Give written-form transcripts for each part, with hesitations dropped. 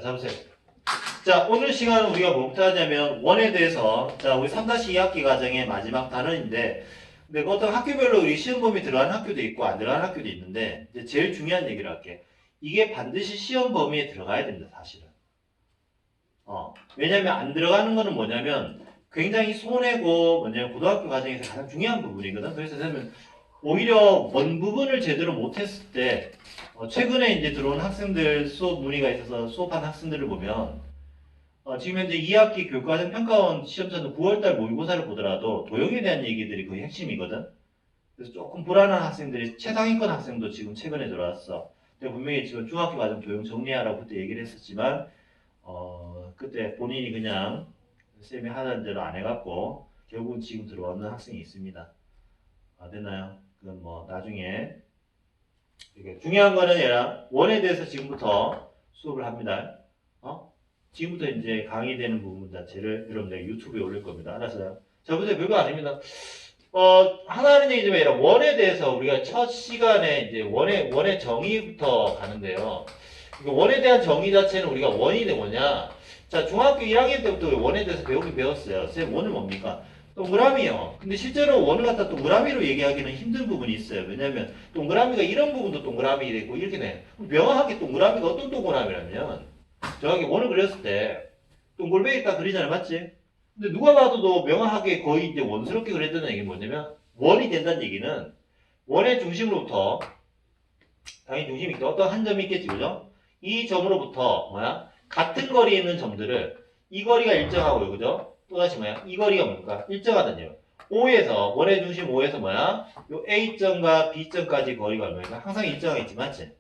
자, 보세요. 자, 오늘 시간은 우리가 뭐부터 하냐면 원에 대해서 자, 우리 3-2학기 과정의 마지막 단원인데 근데 어떤 학교별로 우리 시험 범위 들어가는 학교도 있고 안 들어가는 학교도 있는데 이제 제일 중요한 얘기를 할게. 이게 반드시 시험 범위에 들어가야 됩니다, 사실은. 왜냐면 안 들어가는 거는 뭐냐면 굉장히 손해고 뭐냐면 고등학교 과정에서 가장 중요한 부분이거든. 그래서 저는 오히려 원 부분을 제대로 못했을 때 최근에 이제 들어온 학생들 수업 문의가 있어서 수업한 학생들을 보면 지금 현재 2학기 교과정 평가원 시험자는 9월달 모의고사를 보더라도 도형에 대한 얘기들이 거의 핵심이거든. 그래서 조금 불안한 학생들이 최상위권 학생도 지금 최근에 들어왔어. 내가 분명히 지금 중학교 과정 도형 정리하라고 그때 얘기를 했었지만 그때 본인이 그냥 쌤이 하는 대로 안 해갖고 결국은 지금 들어오는 학생이 있습니다. 됐나요? 그건 뭐 나중에 중요한 거는 얘랑 원에 대해서 지금부터 수업을 합니다. 지금부터 이제 강의되는 부분 자체를 여러분들 유튜브에 올릴 겁니다. 알았어요? 자, 보세요. 별거 아닙니다. 하나 하는 얘기 좀 해라. 원에 대해서 우리가 첫 시간에 이제 원의 정의부터 가는데요. 원에 대한 정의 자체는 우리가 원이 뭐냐? 자, 중학교 1학년 때부터 원에 대해서 배우긴 배웠어요. 쌤, 원은 뭡니까? 동그라미요. 근데 실제로 원을 갖다 동그라미로 얘기하기는 힘든 부분이 있어요. 왜냐면 동그라미가 이런 부분도 동그라미 되고 이렇게 돼. 명확하게 동그라미가 어떤 동그라미라면 정확히 원을 그렸을 때 동글뱅이 딱 그리잖아요. 맞지? 근데 누가 봐도 명확하게 거의 이제 원스럽게 그렸다는 얘기는 뭐냐면 원이 된다는 얘기는 원의 중심으로부터 당연히 중심이 있고 어떤 한 점이 있겠지. 그죠? 이 점으로부터 같은 거리에 있는 점들을 이 거리가 일정하고요. 그죠? 또다시 이 거리가 뭡니까? 일정하다니요. O에서 원의 중심 O에서 요 A점과 B점까지 거리가 얼마입니까? 항상 일정하겠지. 맞지?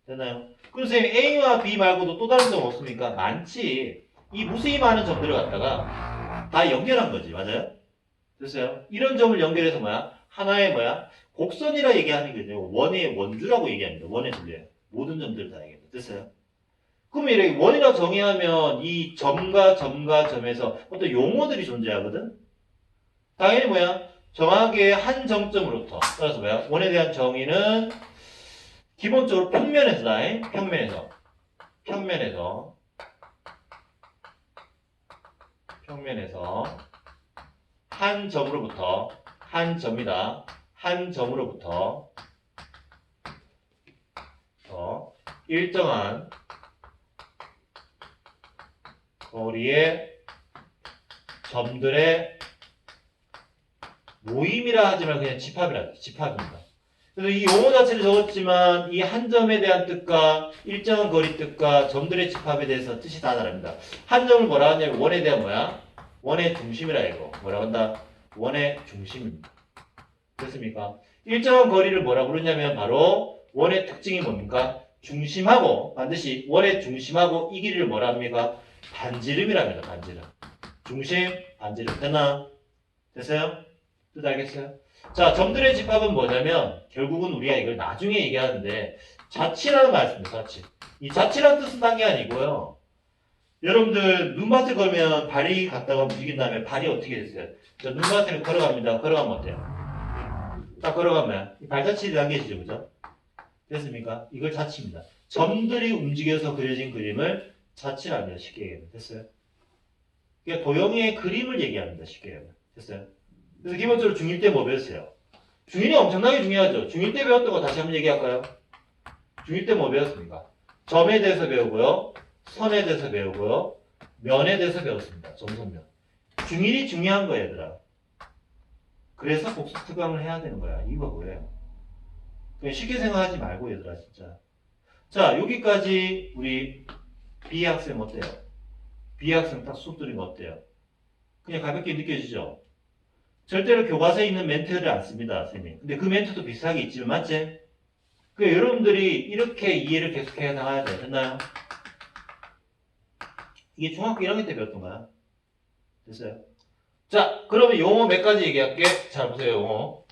됐나요? 그럼 선생님 A와 B 말고도 또 다른 점 없습니까? 많지. 이 무수히 많은 점들을 갖다가 다 연결한 거지. 맞아요? 됐어요? 이런 점을 연결해서 하나의 곡선이라 얘기하는 거죠. 원의 원주라고 얘기합니다. 원의 둘레. 모든 점들을 다 얘기합니다. 됐어요? 그럼 이렇게 원이라고 정의하면 이 점과 점과 점에서 어떤 용어들이 존재하거든? 당연히 정확하게 한 정점으로부터. 따라서 원에 대한 정의는 기본적으로 평면에서다. 평면에서 한 점으로부터 한 점이다. 한 점으로부터 일정한 거리의 점들의 모임이라 하지만 그냥 집합입니다. 그래서 이 용어 자체를 적었지만 이 한 점에 대한 뜻과 일정한 거리 뜻과 점들의 집합에 대해서 뜻이 다 다릅니다. 한 점을 뭐라 하냐면 원에 대한 원의 중심이라 이거. 뭐라 한다? 원의 중심입니다. 됐습니까? 일정한 거리를 뭐라 부르냐면 바로 원의 특징이 뭡니까? 중심하고 반드시 원의 중심하고 이 길이를 뭐라 합니까? 반지름이랍니다. 반지름. 중심, 반지름. 됐나? 됐어요? 뜻 알겠어요? 자, 점들의 집합은 뭐냐면 결국은 우리가 이걸 나중에 얘기하는데 자치라는 말씀입니다. 자치. 이 자치라는 뜻은 딴 게 아니고요. 여러분들 눈밭에 걸면 발이 갔다가 움직인 다음에 발이 어떻게 됐어요? 자, 눈밭에 걸어갑니다. 걸어가면 어때요? 딱 걸어가면 이 발자취라는 게 있죠. 그죠? 됐습니까? 이걸 자치입니다. 점들이 움직여서 그려진 그림을 자치랍니다. 쉽게 얘기하면. 됐어요? 그러니까 도형의 그림을 얘기합니다. 쉽게 얘기하면. 됐어요? 그래서 기본적으로 중1 때 뭐 배웠어요? 중1이 엄청나게 중요하죠. 중1 때 배웠던 거 다시 한번 얘기할까요? 중1 때 뭐 배웠습니까? 점에 대해서 배우고요. 선에 대해서 배우고요. 면에 대해서 배웠습니다. 점선면. 중1이 중요한 거예요, 얘들아. 그래서 복수 특강을 해야 되는 거야. 이유가 뭐예요? 그냥 쉽게 생각하지 말고, 얘들아, 진짜. 자, 여기까지 우리 B 학생 어때요? B 학생 딱 수업 들은 거 어때요? 그냥 가볍게 느껴지죠? 절대로 교과서에 있는 멘트를 안 씁니다, 선생님. 근데 그 멘트도 비슷하게 있지만, 맞지? 그러니까 여러분들이 이렇게 이해를 계속해 나가야 돼. 됐나요? 이게 중학교 1학년 때 배웠던 거야. 됐어요? 자, 그러면 용어 몇 가지 얘기할게. 자, 보세요, 용어.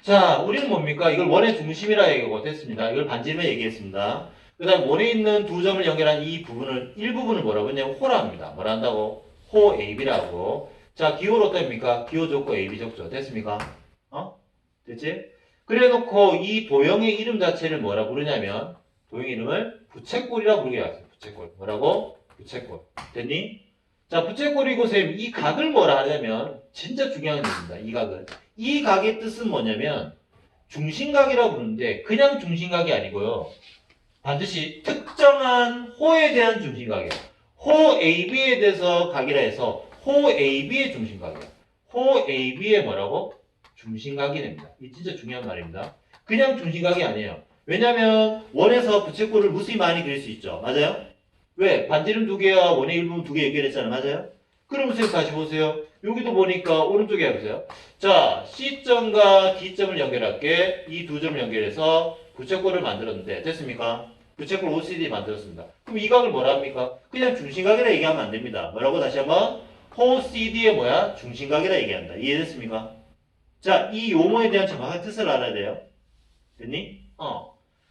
자, 우리는 뭡니까? 이걸 원의 중심이라 얘기하고 됐습니다. 이걸 반지름에 얘기했습니다. 그 다음 원에 있는 두 점을 연결한 이 부분을, 일부분을 뭐라고 했냐면 호라 합니다. 뭐라 한다고? 호 AB라고. 자, 기호를 어떻습니까? 기호 적고 AB 적죠. 됐습니까? 됐지? 그래 놓고 이 도형의 이름 자체를 뭐라 부르냐면, 도형 이름을 부채꼴이라고 부르게 하세요. 부채꼴. 뭐라고? 부채꼴. 됐니? 자, 부채꼴이고 쌤, 이 각을 뭐라 하냐면 진짜 중요한 게 있습니다. 이 각은. 이 각의 뜻은 뭐냐면 중심각이라고 부르는데 그냥 중심각이 아니고요. 반드시 특정한 호에 대한 중심각이에요. 호 AB에 대해서 각이라 해서 호 AB의 중심각이에요. 호 AB의 뭐라고? 중심각이 됩니다. 이 진짜 중요한 말입니다. 그냥 중심각이 아니에요. 왜냐면 원에서 부채꼴을 무수히 많이 그릴 수 있죠. 맞아요? 왜? 반지름 두 개와 원의 일부분 두 개 연결했잖아요. 맞아요? 그럼 선생님 다시 보세요. 여기도 보니까 오른쪽에 해보세요. 자, C점과 D점을 연결할게. 이 두 점을 연결해서 부채꼴을 만들었는데 됐습니까? 부채꼴 OCD 만들었습니다. 그럼 이 각을 뭐라 합니까? 그냥 중심각이라 얘기하면 안 됩니다. 뭐라고 다시 한번? OCD의 뭐야? 중심각이라 얘기한다. 이해됐습니까? 자, 이 용어에 대한 정확한 뜻을 알아야 돼요. 됐니?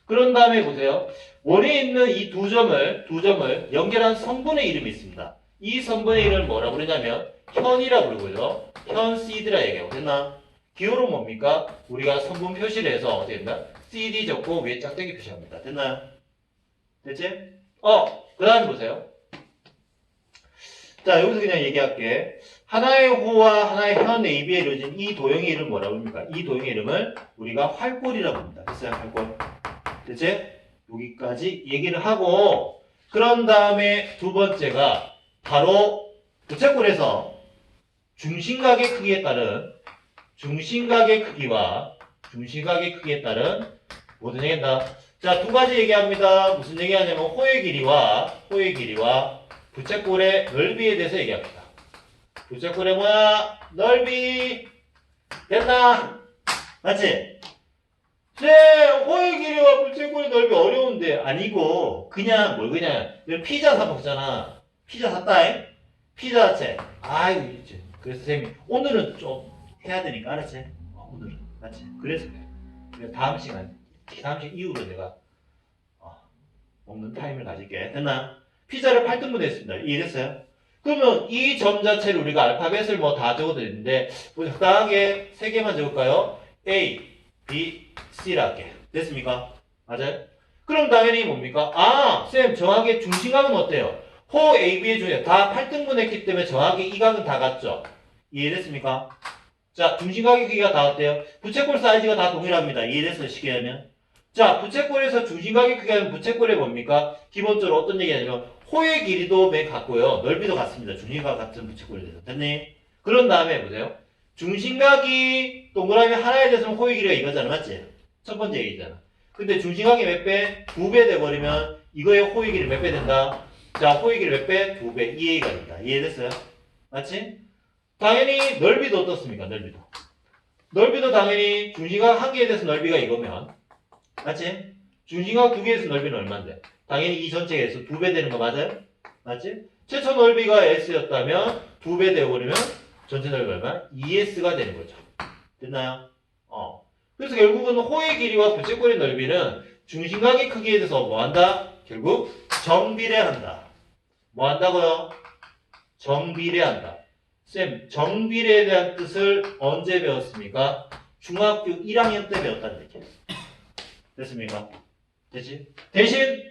그런 다음에 보세요. 원에 있는 이 두 점을 연결한 성분의 이름이 있습니다. 이 성분의 이름을 뭐라 부르냐면 현이라 부르고요. 현 CD라 얘기하고 됐나? 기호로 뭡니까? 우리가 성분 표시를 해서 어떻게 된다? CD 적고 위에 짝대기 표시합니다. 됐나요? 됐지? 그 다음에 보세요. 자, 여기서 그냥 얘기할게. 하나의 호와 하나의 현 AB에 이루어진 이 도형의 이름을 뭐라고 합니까? 이 도형의 이름을 우리가 활골이라고 합니다. 됐어요? 활골. 됐지? 여기까지 얘기를 하고 그런 다음에 두 번째가 바로 부채꼴에서 중심각의 크기에 따른 중심각의 크기에 따른 모든 얘기한다. 자, 두 가지 얘기합니다. 무슨 얘기하냐면 호의 길이와 부채꼴의 넓이에 대해서 얘기합니다. 부채꼴의 뭐야? 넓이 됐나? 맞지? 호의 길이와 부채꼴의 넓이 어려운데 아니고 그냥 피자 사 먹잖아. 피자 샀다잉? 피자 자체. 아이고 이제 그래서 선생님이 오늘은 좀 해야 되니까 알았지? 오늘은 맞지? 그래서 그래. 다음 시간 이후로 내가 먹는 타임을 가질게. 됐나? 피자를 8등분 했습니다. 이해됐어요? 그러면 이 점 자체를 우리가 알파벳을 뭐 다 적어드렸는데 적당하게 3개만 적을까요? A, B, C라 할게. 됐습니까? 맞아요? 그럼 당연히 뭡니까? 쌤 정확하게 중심각은 어때요? 호 AB의 중에 다 8등분 했기 때문에 정확히 이 각은 다 같죠? 이해됐습니까? 자, 중심각의 크기가 다 어때요? 부채꼴 사이즈가 다 동일합니다. 이해됐어요? 쉽게 하면? 자, 부채꼴에서 중심각의 크기는 부채꼴에 뭡니까? 기본적으로 어떤 얘기냐면 호의 길이도 매 같고요. 넓이도 같습니다. 중심각 같은 부채꼴에 대해서. 됐니? 그런 다음에 보세요. 중심각이 동그라미 하나에 대해서는 호의 길이가 이거잖아. 맞지? 첫 번째 얘기잖아. 근데 중심각이 몇 배? 2배 돼버리면 이거의 호의 길이 몇 배 된다? 자, 호의 길이 몇 배? 2배. 이 얘기가 된다. 이해됐어요? 맞지? 당연히 넓이도 어떻습니까? 넓이도 당연히 중심각 한 개에 대해서 넓이가 이거면 맞지? 중심각 두 개에서 넓이는 얼마인데? 당연히 이 전체에서 2배 되는 거 맞아요? 맞지? 최초 넓이가 S였다면 2배 되어버리면 전체 넓이가 얼마? 2S가 되는 거죠. 됐나요? 그래서 결국은 호의 길이와 부채꼴의 넓이는 중심각의 크기에 대해서 뭐 한다? 결국 정비례한다. 뭐 한다고요? 정비례한다. 쌤, 정비례에 대한 뜻을 언제 배웠습니까? 중학교 1학년 때 배웠다는 얘기예요. 됐습니까? 됐지? 대신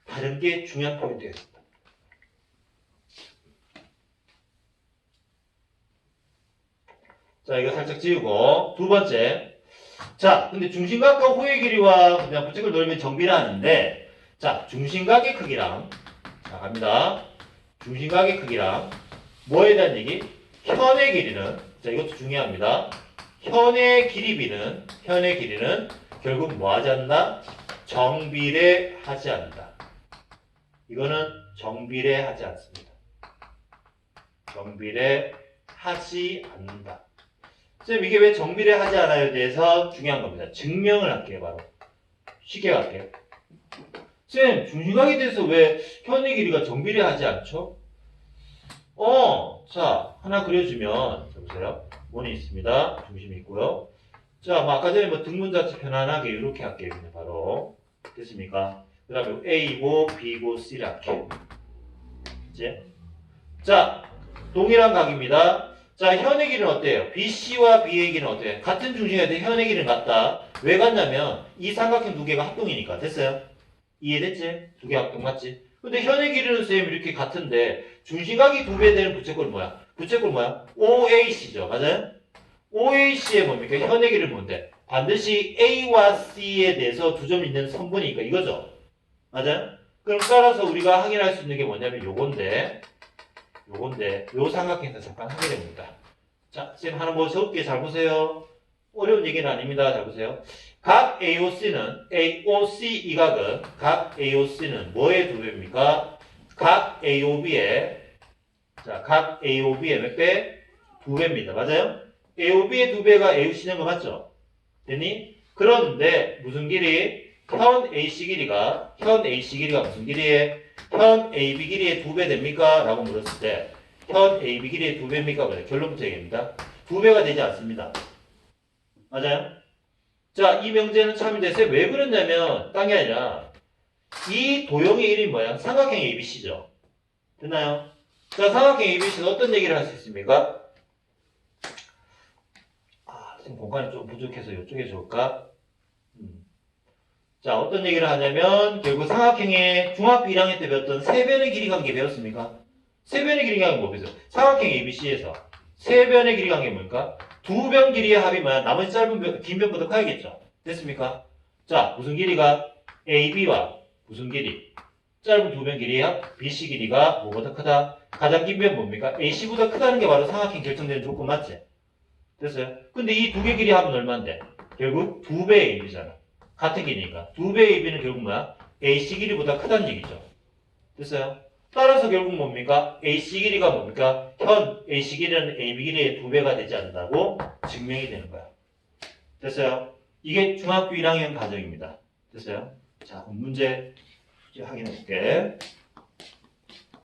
다른 게 중요한 포인트였습니다. 자, 이거 살짝 지우고 두 번째. 자, 근데 중심각과 호의 길이와 그냥 부채꼴 넓이는 정비례하는데 자, 중심각의 크기랑 자, 갑니다. 중심각의 크기랑 뭐에 대한 얘기? 현의 길이는 자, 이것도 중요합니다. 현의 길이는 결국 뭐 하지 않는다? 정비례하지 않는다. 이거는 정비례하지 않습니다. 정비례하지 않는다. 쌤, 이게 왜 정비례하지 않아요에 대해서 중요한 겁니다. 증명을 할게요, 바로. 쉽게 갈게요. 쌤, 중심각에 대해서 왜 현의 길이가 정비례하지 않죠? 자, 하나 그려주면, 자, 보세요. 원이 있습니다. 중심이 있고요. 자, 뭐 아까 전에 뭐 등분 자체 편안하게 이렇게 할게요. 그냥 바로. 됐습니까? 그 다음에 A고, B고, C를 할게요. 이제. 자, 동일한 각입니다. 자, 현의 길이는 어때요? BC와 B의 길이는 어때요? 같은 중심인데 현의 길이는 같다. 왜 같냐면 이 삼각형 두 개가 합동이니까. 됐어요? 이해됐지? 두 개 합동 맞지? 근데 현의 길이는 쌤 이렇게 같은데 중심각이 2배 되는 부채꼴 뭐야? 부채꼴 뭐야? OAC죠. 맞아요? OAC의 뭡니까? 현의 길이는 뭔데? 반드시 A와 C에 대해서 두 점 있는 선분이니까 이거죠. 맞아요? 그럼 따라서 우리가 확인할 수 있는 게 뭐냐면 요건데 요 삼각형에서 잠깐 확인해 봅니다. 자, 쌤 하나 뭐 적게 잘 보세요. 어려운 얘기는 아닙니다. 잘 보세요. 각 AOC 이 각은 각 AOC는 뭐의 두 배입니까? 각 AOB의 몇 배? 두 배입니다. 맞아요? AOB의 두 배가 AOC는 거 맞죠? 됐니? 그런데 무슨 길이? 현 AC 길이가 무슨 길이에? 현 AB 길이의 두 배 됩니까? 라고 물었을 때 현 AB 길이의 두 배입니까? 결론부터 얘기합니다. 두 배가 되지 않습니다. 맞아요? 자, 이 명제는 참이 됐어요. 왜 그러냐면 딴 게 아니라 이 도형의 이름이 뭐야? 삼각형 ABC죠. 됐나요? 자, 삼각형 ABC는 어떤 얘기를 할 수 있습니까? 지금 공간이 좀 부족해서 이쪽에 좋을까? 자, 어떤 얘기를 하냐면 결국 삼각형의 중학교 1학년 때 배웠던 세변의 길이 관계 배웠습니까? 세변의 길이 관계 뭐 배웠어요? 삼각형 ABC에서 세변의 길이 관계 뭡니까? 두 변 길이의 합이 뭐야? 나머지 짧은 변, 긴 변보다 커야겠죠? 됐습니까? 자, 무슨 길이가? AB와 무슨 길이? 짧은 두 변 길이의 합? BC 길이가 뭐보다 크다? 가장 긴 변 뭡니까? AC보다 크다는 게 바로 삼각형 결정되는 조건 맞지? 됐어요? 근데 이 두 개 길이 합은 얼마인데? 결국 두 배의 AB잖아. 같은 길이니까. 두 배의 AB는 결국 뭐야? AC 길이보다 크다는 얘기죠. 됐어요? 따라서 결국 뭡니까? AC 길이가 뭡니까? 현 AC 길이는 AB 길이의 두 배가 되지 않는다고 증명이 되는 거야. 됐어요? 이게 중학교 1학년 과정입니다. 됐어요? 자, 그럼 문제 확인해 볼게.